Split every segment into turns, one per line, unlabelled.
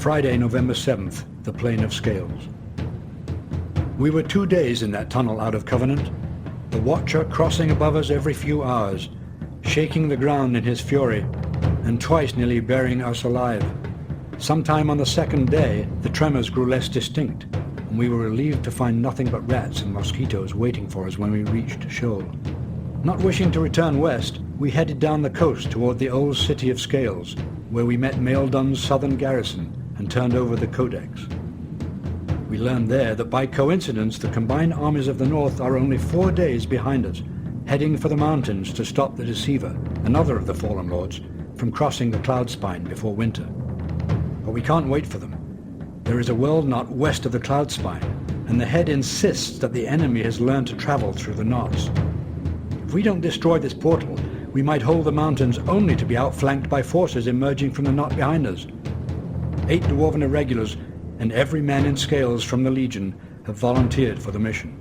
Friday, November 7th, the Plain of Scales. We were 2 days in that tunnel out of Covenant, the Watcher crossing above us every few hours, shaking the ground in his fury, and twice nearly burying us alive. Sometime on the second day, the tremors grew less distinct, and we were relieved to find nothing but rats and mosquitoes waiting for us when we reached Shoal. Not wishing to return west, we headed down the coast toward the old city of Scales, where we met Maeldon's southern garrison and turned over the codex. We learned there that by coincidence the combined armies of the north are only 4 days behind us, heading for the mountains to stop the Deceiver, another of the Fallen Lords, from crossing the cloud spine before winter. But we can't wait for them. There is a world knot west of the cloud spine, and the head insists that the enemy has learned to travel through the knots. If we don't destroy this portal, we might hold the mountains only to be outflanked by forces emerging from the knot behind us. 8 Dwarven irregulars and every man in Scales from the Legion have volunteered for the mission.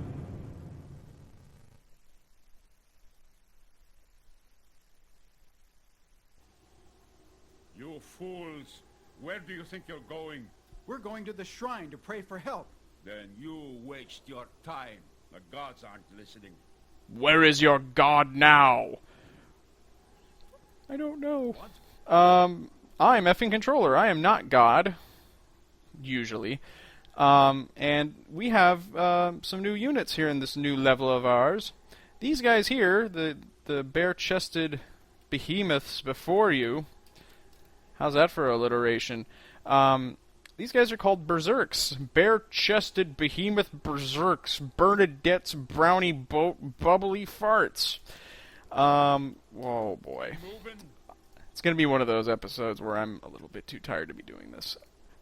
You fools! Where do you think you're going?
We're going to the shrine to pray for help.
Then you waste your time. The gods aren't listening.
Where is your god now? I don't know.
What?
I'm effing controller. I am not god. Usually. And we have some new units here in this new level of ours. These guys here, the bare-chested behemoths before you. How's that for alliteration? These guys are called berserks. Bare-chested behemoth berserks. Bernadette's brownie bubbly farts. Whoa, boy. It's going to be one of those episodes where I'm a little bit too tired to be doing this.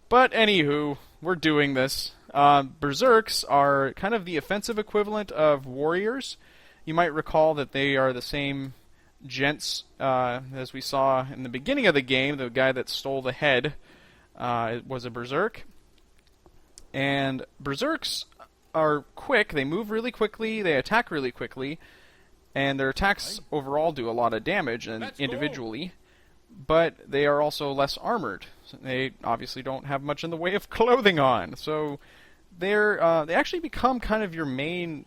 But anywho, we're doing this. Berserks are kind of the offensive equivalent of warriors. You might recall that they are the same gents as we saw in the beginning of the game. The guy that stole the head was a berserk. And berserks are quick. They move really quickly. They attack really quickly. And their attacks overall do a lot of damage and individually. But they are also less armored. They obviously don't have much in the way of clothing on. So they actually become kind of your main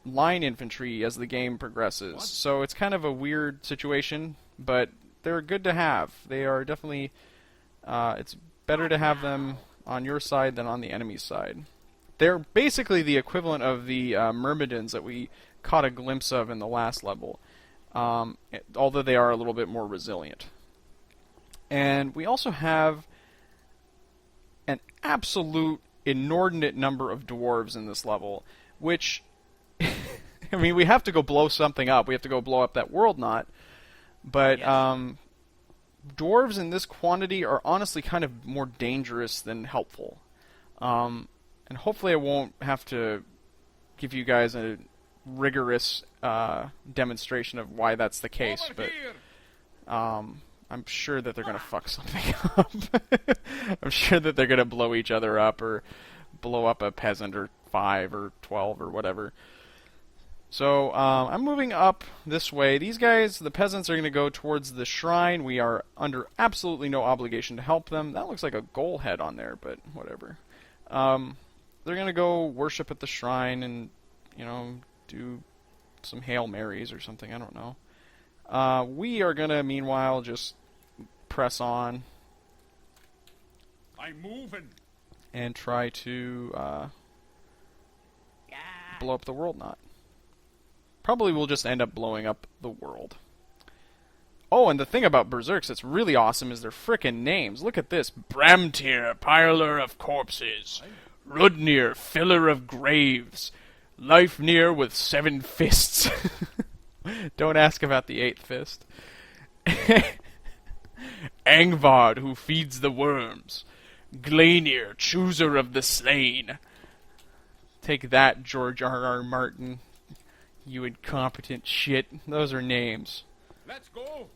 line infantry as the game progresses. What? So it's kind of a weird situation, but they're good to have. They are definitely... it's better to have them on your side than on the enemy's side. They're basically the equivalent of the Myrmidons that we caught a glimpse of in the last level, although they are a little bit more resilient. And we also have an absolute inordinate number of dwarves in this level, which, I mean, we have to go blow something up. We have to go blow up that world knot. But yes. Dwarves in this quantity are honestly kind of more dangerous than helpful. And hopefully I won't have to give you guys a rigorous demonstration of why that's the case. But I'm sure that they're going to fuck something up. I'm sure that they're going to blow each other up or blow up a peasant or 5 or 12 or whatever. So I'm moving up this way. These guys, the peasants, are going to go towards the shrine. We are under absolutely no obligation to help them. That looks like a goal head on there, but whatever. They're going to go worship at the shrine and, you know, do some Hail Marys or something. I don't know. We are going to, meanwhile, just press on.
I'm moving.
And try to blow up the world knot. Probably we'll just end up blowing up the world. Oh, and the thing about berserks that's really awesome is their frickin' names. Look at this. Bramtir, piler of corpses. Rudnir, filler of graves. Leifnir with 7 fists. Don't ask about the 8th fist. Angvad, who feeds the worms. Glainir, chooser of the slain. Take that, George R.R. Martin. You incompetent shit. Those are names.
Let's go.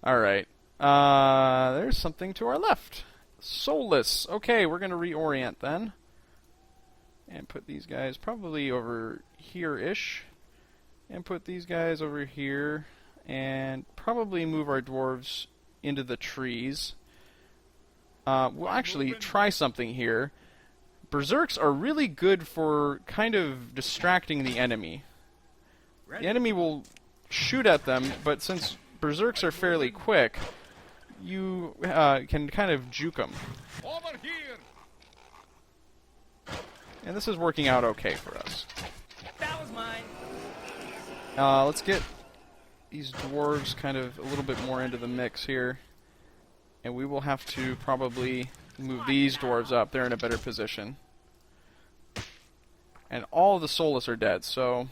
Alright. There's something to our left. Soulless. Okay, we're going to reorient then. And put these guys probably over here-ish. And put these guys over here. And probably move our dwarves into the trees. we'll actually try something here. Berserks are really good for kind of distracting the enemy. The enemy will shoot at them, but since berserks are fairly quick, you can kind of juke them.
Over here!
And this is working out okay for us.
That was mine.
Let's get these dwarves kind of a little bit more into the mix here. And we will have to probably move these dwarves up. They're in a better position. And all of the soulless are dead, so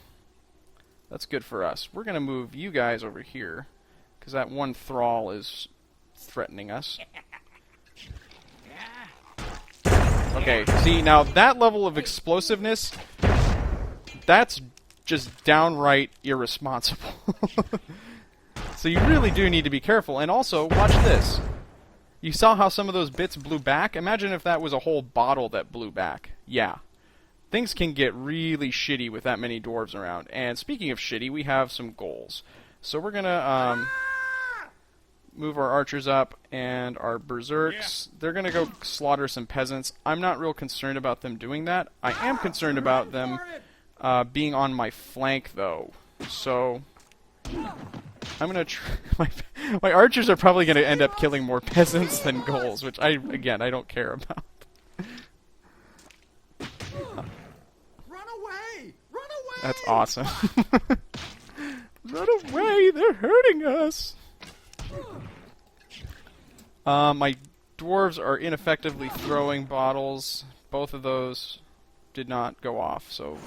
that's good for us. We're going to move you guys over here, because that one thrall is threatening us. Okay, see, now that level of explosiveness, that's just downright irresponsible. So you really do need to be careful. And also, watch this. You saw how some of those bits blew back? Imagine if that was a whole bottle that blew back. Yeah. Things can get really shitty with that many dwarves around. And speaking of shitty, we have some goals. So we're going to move our archers up and our berserks. Yeah. They're going to go slaughter some peasants. I'm not real concerned about them doing that. I am concerned about them being on my flank, though. So I'm going to try... My archers are probably going to end up killing more peasants than ghouls, which, I don't care about.
Run away! Run away!
That's awesome. Run away! They're hurting us! My dwarves are ineffectively throwing bottles. Both of those did not go off, so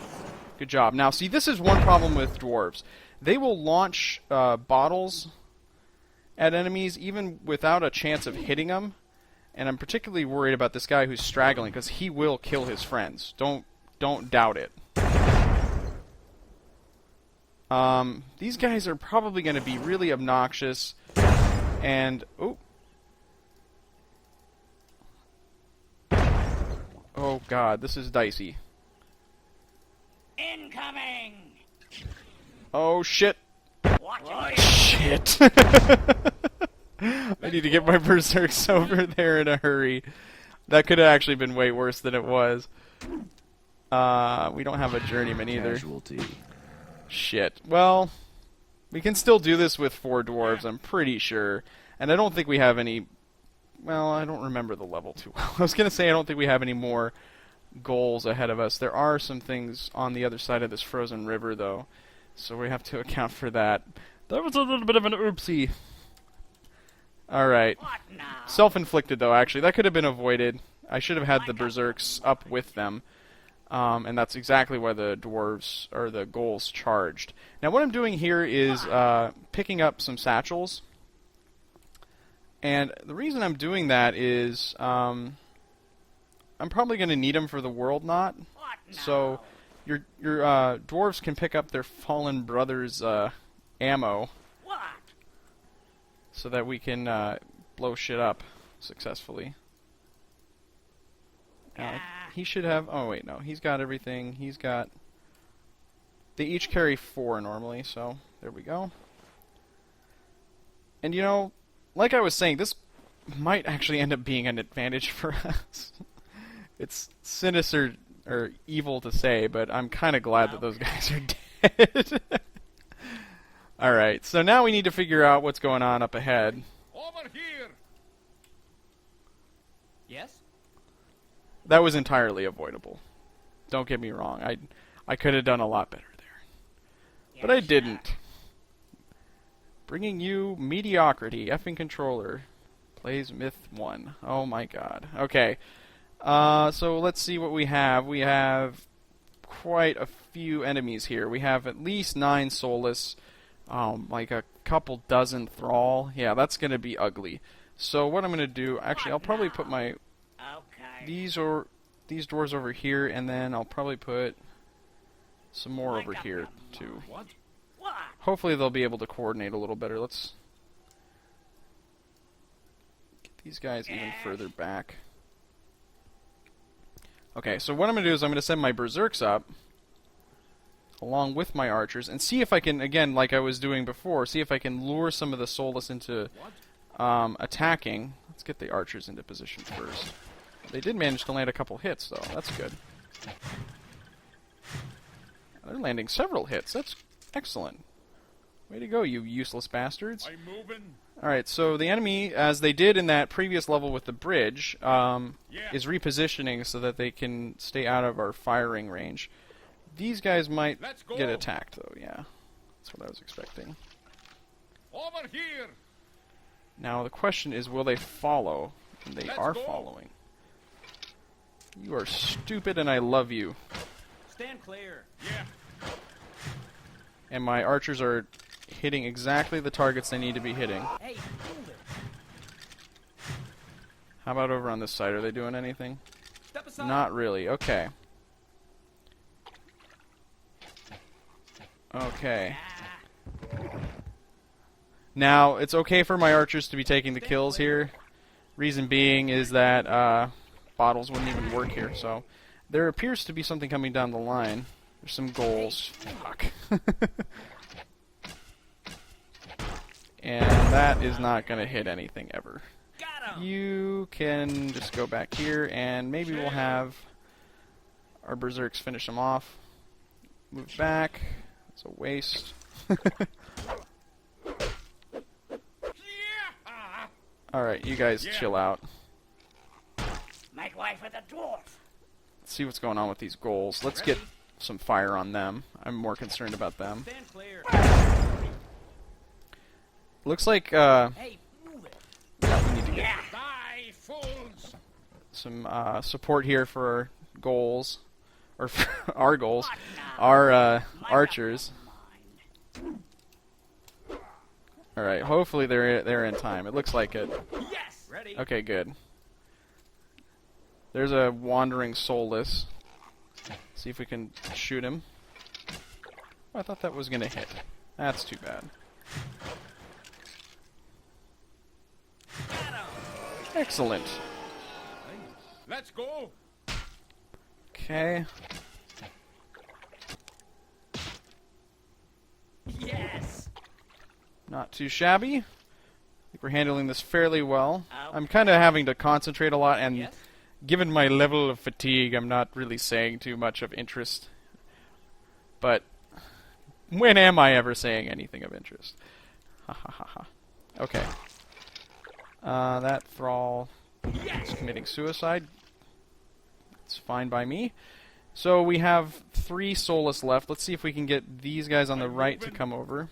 good job. Now, see, this is one problem with dwarves. They will launch bottles at enemies even without a chance of hitting them. And I'm particularly worried about this guy who's straggling, because he will kill his friends. Don't doubt it. These guys are probably going to be really obnoxious. And... Oh god, this is dicey.
Incoming!
Oh shit!
What?
Shit! I need to get my berserks over there in a hurry. That could have actually been way worse than it was. We don't have a journeyman either.
Casualty.
Shit. Well, we can still do this with 4 dwarves, I'm pretty sure. And I don't think we have any... Well, I don't remember the level too well. I was going to say I don't think we have any more goals ahead of us. There are some things on the other side of this frozen river, though. So we have to account for that. That was a little bit of an oopsie. Alright. Self-inflicted, though, actually. That could have been avoided. I should have had the berserks up with them. And that's exactly why the dwarves, or the ghouls, charged. Now, what I'm doing here is picking up some satchels. And the reason I'm doing that is I'm probably going to need them for the world knot. So your dwarves can pick up their fallen brothers' ammo. So that we can blow shit up successfully. He should have... Oh, wait, no. He's got everything. He's got... They each carry 4 normally, so there we go. And, you know, like I was saying, this might actually end up being an advantage for us. It's sinister or evil to say, but I'm kind of glad that those guys are dead. Alright, so now we need to figure out what's going on up ahead.
Over here!
Yes?
That was entirely avoidable. Don't get me wrong. I could have done a lot better there. But I didn't. Bringing you mediocrity. Effing controller. Plays Myth 1. Oh my god. Okay. So let's see what we have. We have quite a few enemies here. We have at least 9 soulless. Like a couple dozen thrall. Yeah, that's going to be ugly. So what I'm going to do... Actually, I'll probably put my... These doors over here, and then I'll probably put some more over here, too. Hopefully they'll be able to coordinate a little better. Let's get these guys even further back. Okay, so what I'm going to do is I'm going to send my berserks up, along with my archers, and see if I can, again, like I was doing before, see if I can lure some of the soulless into attacking. Let's get the archers into position first. They did manage to land a couple hits, though. That's good. They're landing several hits. That's excellent. Way to go, you useless bastards.
I'm moving.
Alright, so the enemy, as they did in that previous level with the bridge, is repositioning so that they can stay out of our firing range. These guys might get attacked, though, yeah. That's what I was expecting.
Over here.
Now, the question is, will they follow? And they are following. You are stupid and I love you.
Stand clear.
Yeah.
And my archers are hitting exactly the targets they need to be hitting.
Hey, move it.
How about over on this side? Are they doing anything?
Step aside.
Not really. Okay. Okay. Now, it's okay for my archers to be taking the kills here. Reason being is that bottles wouldn't even work here, so there appears to be something coming down the line. There's some goals. Fuck. And that is not going to hit anything ever.
Got him.
You can just go back here, and maybe we'll have our berserks finish them off. Move back. It's a waste. Alright, you guys chill out.
Make way for the dwarf.
Let's see what's going on with these goals. Let's get some fire on them. I'm more concerned about them.
Stand clear.
Looks like
Hey, move it.
we need to get
Die, fools.
some support here for our goals. Or for our goals. Our archers. Alright, hopefully they're in time. It looks like it.
Yes. Ready.
Okay, good. There's a wandering soulless. See if we can shoot him. Oh, I thought that was gonna hit. That's too bad.
Got him.
Excellent.
Let's go.
Okay.
Yes.
Not too shabby. I think we're handling this fairly well.
Ow.
I'm kind of having to concentrate a lot, and
Yes.
given my level of fatigue, I'm not really saying too much of interest. But when am I ever saying anything of interest? Ha ha ha ha. Okay. That thrall is committing suicide. It's fine by me. So we have 3 soulless left. Let's see if we can get these guys on the right to come over.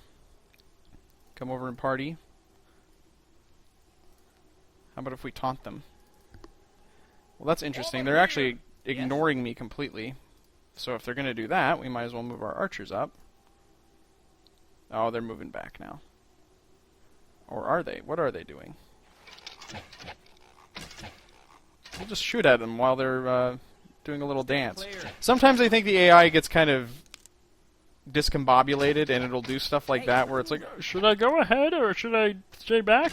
Come over and party. How about if we taunt them? Well, that's interesting. They're actually ignoring me completely. So if they're going to do that, we might as well move our archers up. Oh, they're moving back now. Or are they? What are they doing? We'll just shoot at them while they're doing a little dance. Sometimes I think the AI gets kind of discombobulated and it'll do stuff like that where it's like, should I go ahead or should I stay back?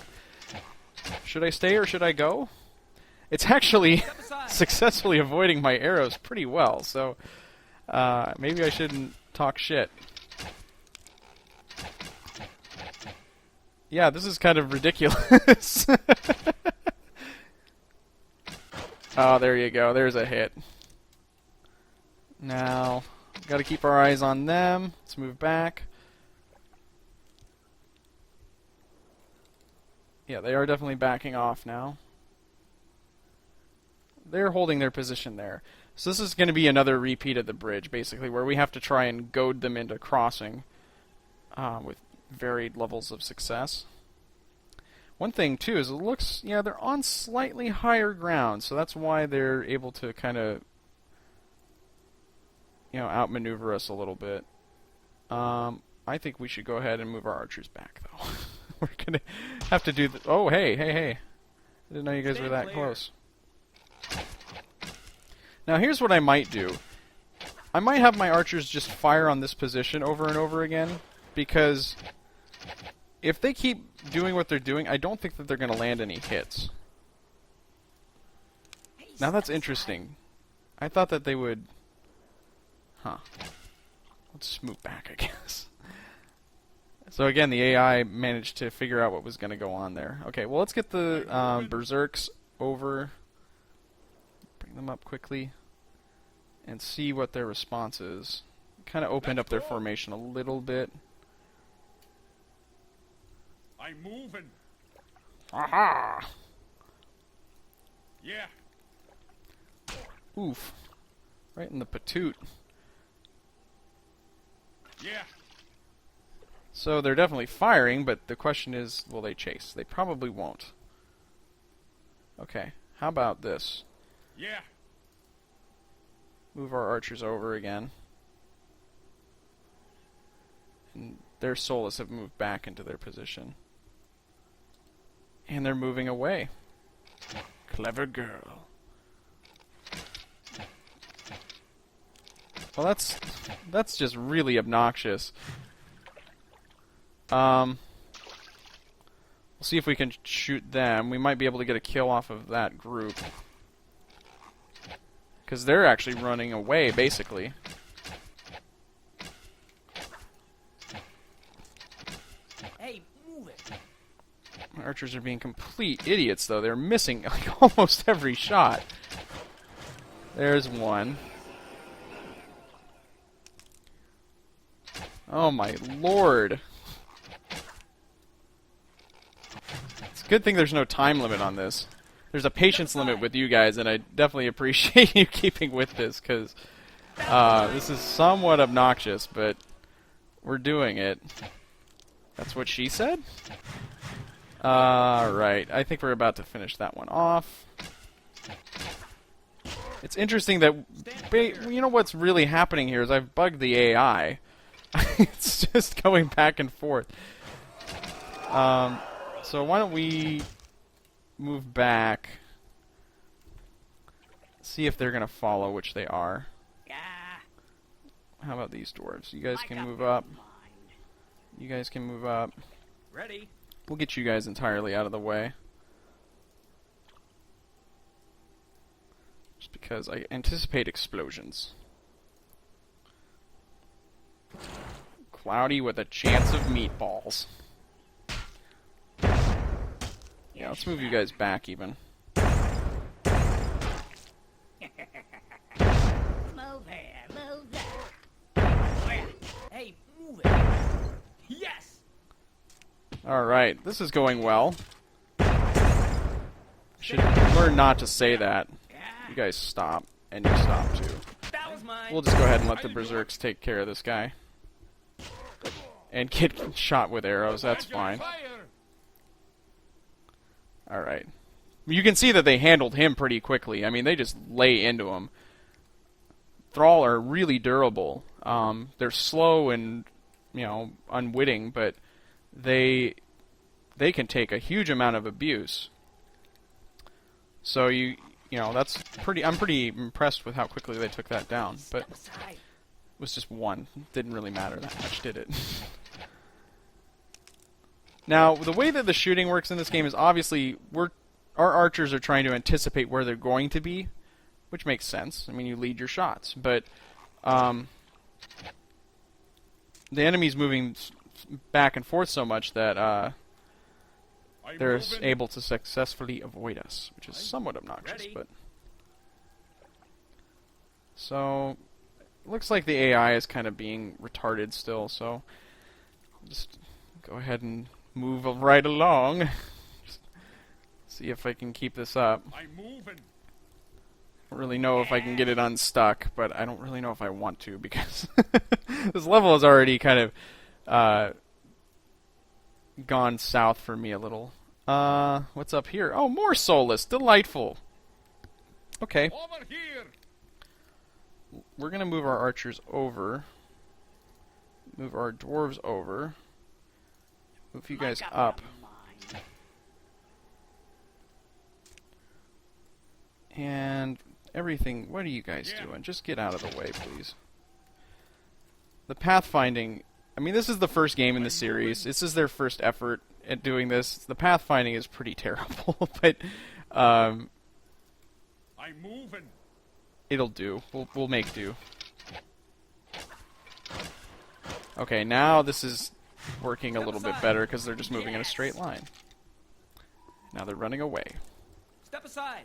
Should I stay or should I go? It's actually successfully avoiding my arrows pretty well, so maybe I shouldn't talk shit. Yeah, this is kind of ridiculous. Oh, there you go. There's a hit. Now, got to keep our eyes on them. Let's move back. Yeah, they are definitely backing off now. They're holding their position there. So this is going to be another repeat of the bridge, basically, where we have to try and goad them into crossing with varied levels of success. One thing, too, is it looks, yeah, they're on slightly higher ground, so that's why they're able to kind of, outmaneuver us a little bit. I think we should go ahead and move our archers back, though. We're going to have to do the... Oh, hey. I didn't know you guys were that close. Now, here's what I might do. I might have my archers just fire on this position over and over again, because if they keep doing what they're doing, I don't think that they're going to land any hits. Now, that's interesting. I thought that they would... Huh. Let's move back, I guess. So again, the AI managed to figure out what was going to go on there. Okay, well, let's get the berserks over. Bring them up quickly. And see what their response is. Kind of opened up their formation a little bit.
I'm moving.
Aha!
Yeah.
Oof. Right in the patoot.
Yeah.
So they're definitely firing, but the question is, will they chase? They probably won't. Okay, how about this?
Yeah.
Move our archers over again. And their soulless have moved back into their position. And they're moving away. Clever girl. Well, that's just really obnoxious. We'll see if we can shoot them. We might be able to get a kill off of that group. Because they're actually running away, basically.
Hey, move it.
My archers are being complete idiots, though. They're missing like almost every shot. There's one. Oh my lord. It's a good thing there's no time limit on this. There's a patience limit with you guys, and I definitely appreciate you keeping with this, because this is somewhat obnoxious, but we're doing it. That's what she said? Right. I think we're about to finish that one off. It's interesting that, you know what's really happening here is I've bugged the AI. It's just going back and forth. So why don't we move back, see if they're going to follow, which they are.
Yeah.
How about these dwarves? You guys
I
can
got
move
your
up.
mind.
You guys can move up.
Ready?
We'll get you guys entirely out of the way. Just because I anticipate explosions. Cloudy with a chance of meatballs. Yeah, let's move you guys back even.
Move here, move there. Hey, move it. Yes.
Alright, this is going well. Should learn not to say that. You guys stop, and you stop too.
That was mine.
We'll just go ahead and let the berserks take care of this guy. And get shot with arrows, that's fine. Alright. You can see that they handled him pretty quickly. I mean, they just lay into him. Thrall are really durable. They're slow and, you know, unwitting, but they can take a huge amount of abuse. So you know, that's pretty. I'm pretty impressed with how quickly they took that down. But it was just one. Didn't really matter that much, did it? Now, the way that the shooting works in this game is obviously our archers are trying to anticipate where they're going to be, which makes sense. I mean, you lead your shots, but the enemy's moving back and forth so much that they're able to successfully avoid us, which is somewhat obnoxious. But so it looks like the AI is kind of being retarded still. So I'll just go ahead and move right along. See if I can keep this up.
I'm moving.
I don't really know if I can get it unstuck, but I don't really know if I want to, because this level has already kind of gone south for me a little. What's up here? Oh, more soulless. Delightful. Okay.
Over here.
We're going to move our archers over. Move our dwarves over. Move you guys up. And everything, what are you guys doing? Just get out of the way, please. The pathfinding, I mean, this is the first game in the series. This is their first effort at doing this. The pathfinding is pretty terrible, but
I'm moving.
it'll do. We'll make do. Okay, now this is working a little bit better because they're just moving in a straight line. Now they're running away.
Step aside.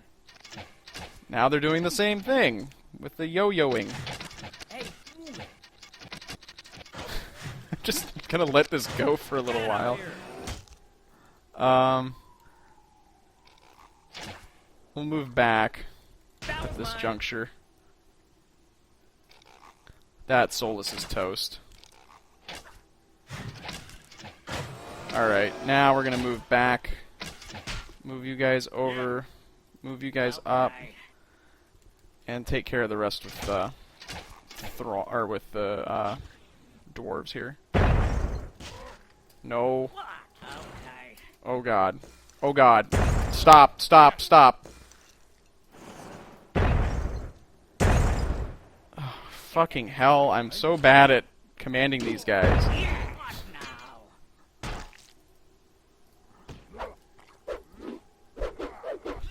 Now they're doing the same thing with the yo-yoing.
Hey, move it.
Just gonna let this go for a little
Get out
while.
here.
We'll move back
That
at
was
this
mine.
juncture. That Solus is toast. Alright, now we're gonna move back. Move you guys over. Move you guys up.
Okay.
And take care of the rest with the dwarves here. No.
What? Okay.
Oh god. Oh god. Stop, stop, stop. Oh, fucking hell, I'm so bad at commanding these guys.
What now?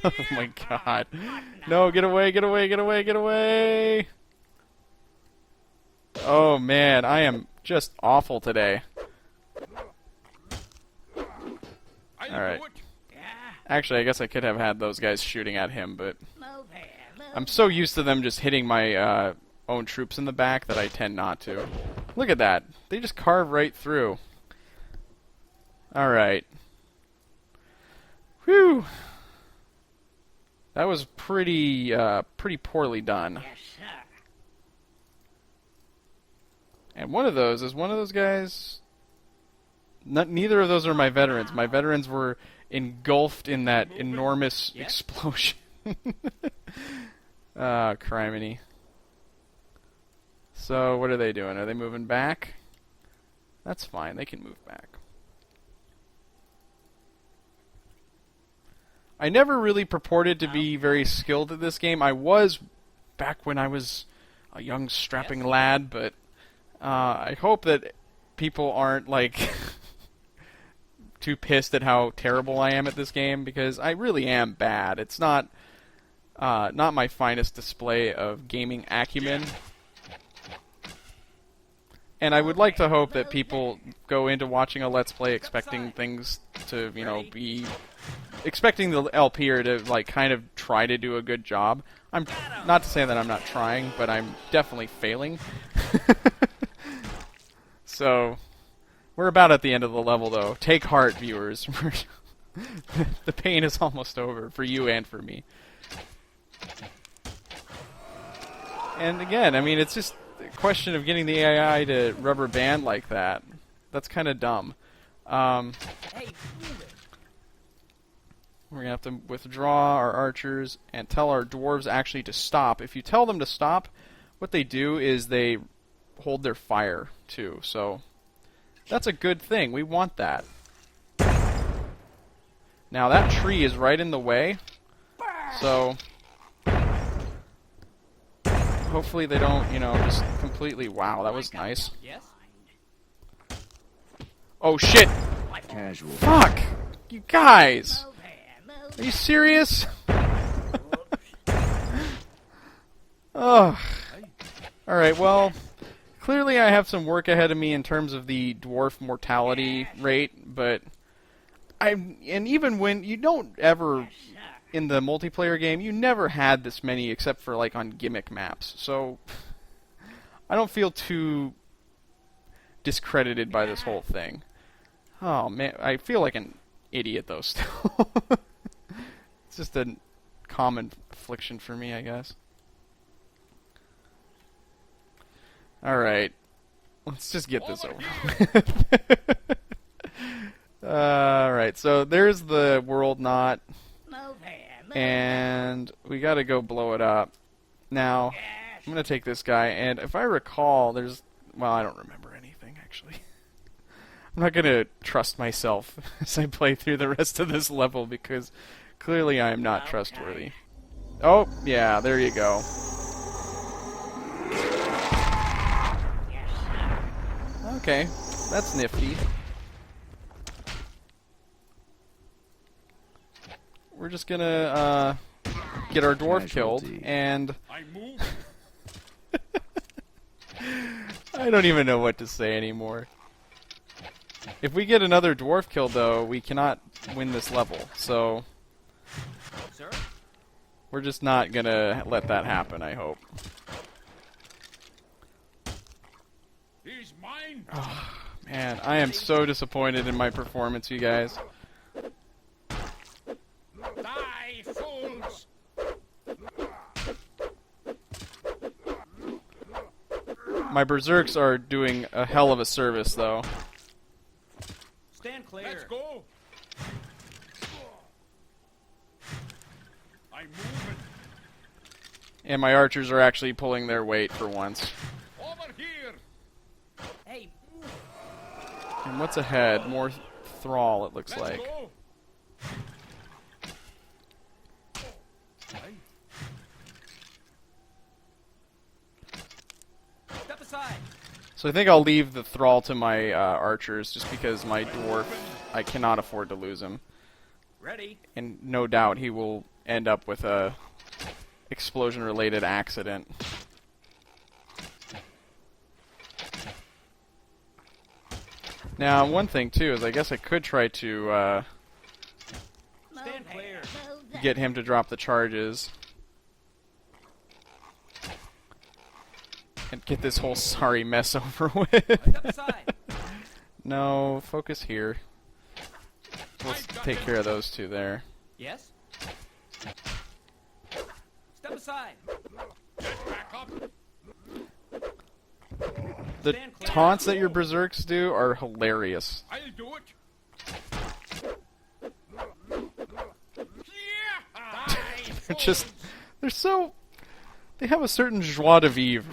Oh my god. No, get away, get away, get away, get away! Oh man, I am just awful today. Alright.
Yeah.
Actually, I guess I could have had those guys shooting at him, but
Move here. Move.
I'm so used to them just hitting my own troops in the back that I tend not to. Look at that. They just carve right through. Alright. Whew. That was pretty poorly done.
Yes, sir.
And one of those guys... neither of those are my veterans. My veterans were engulfed in that enormous explosion. Ah, criminy. So, what are they doing? Are they moving back? That's fine, they can move back. I never really purported to be very skilled at this game. I was back when I was a young, strapping lad, but I hope that people aren't, like, too pissed at how terrible I am at this game, because I really am bad. It's not my finest display of gaming acumen. And I would like to hope that people go into watching a Let's Play expecting things to, you know, be... expecting the LPer to, like, kind of try to do a good job. I'm not to say that I'm not trying, but I'm definitely failing. So, we're about at the end of the level, though. Take heart, viewers. The pain is almost over, for you and for me. And again, I mean, it's just a question of getting the AI to rubber band like that. That's kind of dumb.
Hey, move it.
We're going to have to withdraw our archers and tell our dwarves actually to stop. If you tell them to stop, what they do is they hold their fire, too. So, that's a good thing. We want that. Now, that tree is right in the way. So, hopefully they don't, you know, just completely... Wow, that was nice.
Yes.
Oh, shit!
Casual.
Fuck! You guys!
Move here. Move.
Are you serious? Ugh. Alright, well, clearly I have some work ahead of me in terms of the dwarf mortality rate, but and even when you don't ever, in the multiplayer game, you never had this many except for, like, on gimmick maps, so I don't feel too discredited by this whole thing. Oh, man, I feel like an idiot, though, still. It's just a common affliction for me, I guess. Alright. Let's just get this over with. Alright, so there's the world knot.
Move here. Move.
And we gotta go blow it up. Now, I'm gonna take this guy, and if I recall, there's... Well, I don't remember anything, actually. I'm not gonna trust myself as I play through the rest of this level, because clearly I am not trustworthy. Oh, yeah, there you go. Okay, that's nifty. We're just gonna get our dwarf killed, and
I move.
I don't even know what to say anymore. If we get another dwarf kill, though, we cannot win this level. So
Sir?
we're just not gonna let that happen, I hope.
He's mine.
Man, I am so disappointed in my performance, you guys.
Die, fools!
My berserks are doing a hell of a service, though.
Stand clear.
Let's go. I'm moving.
And my archers are actually pulling their weight for once.
Over here.
Hey, move
And what's ahead? More thrall, it looks
Let's
like.
go.
Step aside.
So I think I'll leave the thrall to my archers, just because my dwarf, I cannot afford to lose him.
Ready.
And no doubt he will end up with a explosion-related accident. Now, one thing, too, is I guess I could try to
Stand clear.
move
get him to drop the charges. And get this whole sorry mess over with.
Step aside.
No, focus here. We'll take care of those two there.
Yes? Step aside.
Get back up.
The
Stand clear.
taunts that your berserks do are hilarious.
I'll do it. Yeah. Die,
They're just,
fools.
they're so, they have a certain joie de vivre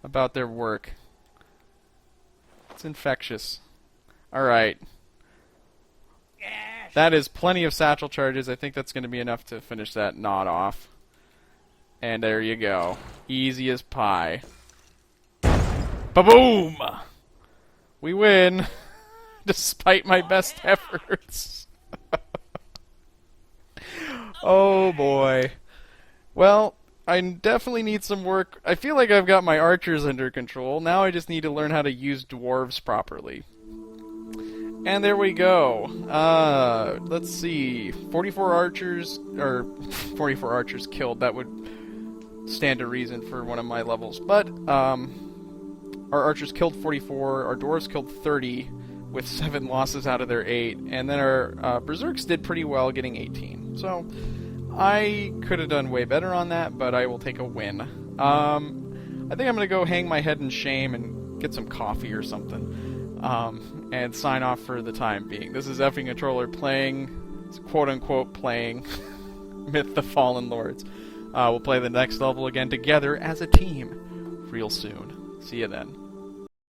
about their work. It's infectious. Alright.
Yes.
That is plenty of satchel charges. I think that's going to be enough to finish that knot off. And there you go. Easy as pie. Ba-boom! We win, despite my best efforts. Oh boy. Well, I definitely need some work. I feel like I've got my archers under control. Now I just need to learn how to use dwarves properly. And there we go. Let's see. 44 archers, or 44 archers killed. That would stand to reason for one of my levels. But, our archers killed 44, our dwarves killed 30, with 7 losses out of their 8, and then our berserks did pretty well, getting 18. So, I could have done way better on that, but I will take a win. I think I'm going to go hang my head in shame and get some coffee or something, and sign off for the time being. This is Effing Controller playing, quote-unquote playing, Myth the Fallen Lords. We'll play the next level again together as a team real soon. See you then.